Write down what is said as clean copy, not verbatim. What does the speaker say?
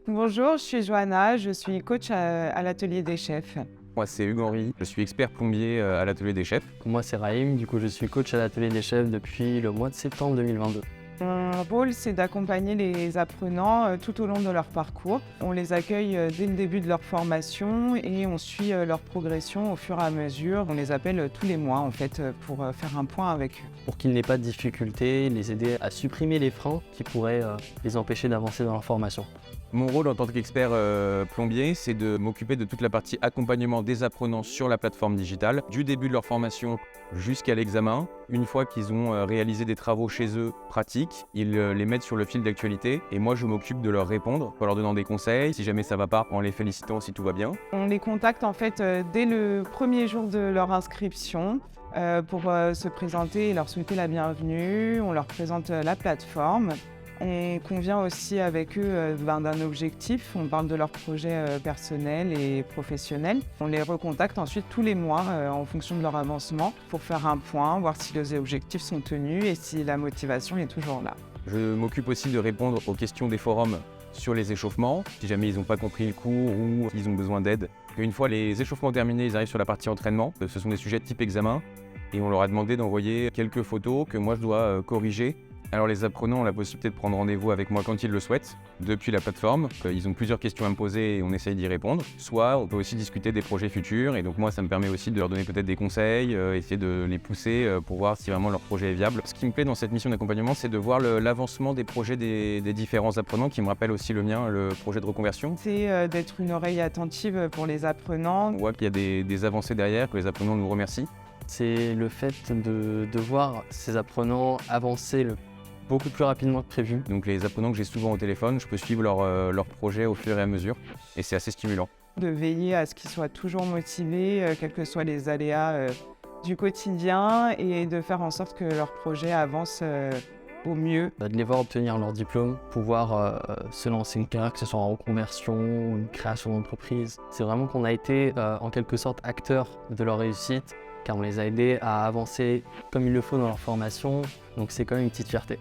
Bonjour, je suis Johanna, je suis coach à l'atelier des chefs. Moi, c'est Hugues Henry, je suis expert plombier à l'atelier des chefs. Moi, c'est Raïm, du coup, je suis coach à l'atelier des chefs depuis le mois de septembre 2022. Mon rôle, c'est d'accompagner les apprenants tout au long de leur parcours. On les accueille dès le début de leur formation et on suit leur progression au fur et à mesure. On les appelle tous les mois, en fait, pour faire un point avec eux. Pour qu'ils n'aient pas de difficultés, les aider à supprimer les freins qui pourraient les empêcher d'avancer dans leur formation. Mon rôle en tant qu'expert plombier, c'est de m'occuper de toute la partie accompagnement des apprenants sur la plateforme digitale, du début de leur formation jusqu'à l'examen. Une fois qu'ils ont réalisé des travaux chez eux pratiques, ils les mettent sur le fil d'actualité et moi je m'occupe de leur répondre en leur donnant des conseils, si jamais ça va pas, en les félicitant si tout va bien. On les contacte en fait dès le premier jour de leur inscription pour se présenter et leur souhaiter la bienvenue. On leur présente la plateforme. On convient aussi avec eux d'un objectif, on parle de leur projet personnel et professionnel. On les recontacte ensuite tous les mois en fonction de leur avancement pour faire un point, voir si les objectifs sont tenus et si la motivation est toujours là. Je m'occupe aussi de répondre aux questions des forums sur les échauffements, si jamais ils n'ont pas compris le cours ou qu'ils ont besoin d'aide. Une fois les échauffements terminés, ils arrivent sur la partie entraînement. Ce sont des sujets de type examen et on leur a demandé d'envoyer quelques photos que moi je dois corriger. Alors les apprenants ont la possibilité de prendre rendez-vous avec moi quand ils le souhaitent, depuis la plateforme. Ils ont plusieurs questions à me poser et on essaye d'y répondre. Soit on peut aussi discuter des projets futurs et donc moi ça me permet aussi de leur donner peut-être des conseils, essayer de les pousser pour voir si vraiment leur projet est viable. Ce qui me plaît dans cette mission d'accompagnement, c'est de voir l'avancement des projets des différents apprenants, qui me rappelle aussi le mien, le projet de reconversion. C'est d'être une oreille attentive pour les apprenants. On voit qu'il y a des avancées derrière, que les apprenants nous remercient. C'est le fait de voir ces apprenants avancer beaucoup plus rapidement que prévu. Donc les apprenants que j'ai souvent au téléphone, je peux suivre leur projet au fur et à mesure et c'est assez stimulant. De veiller à ce qu'ils soient toujours motivés, quels que soient les aléas du quotidien et de faire en sorte que leur projet avance au mieux. De les voir obtenir leur diplôme, pouvoir se lancer une carrière, que ce soit en reconversion ou une création d'entreprise. C'est vraiment qu'on a été en quelque sorte acteurs de leur réussite, car on les a aidés à avancer comme il le faut dans leur formation, donc c'est quand même une petite fierté.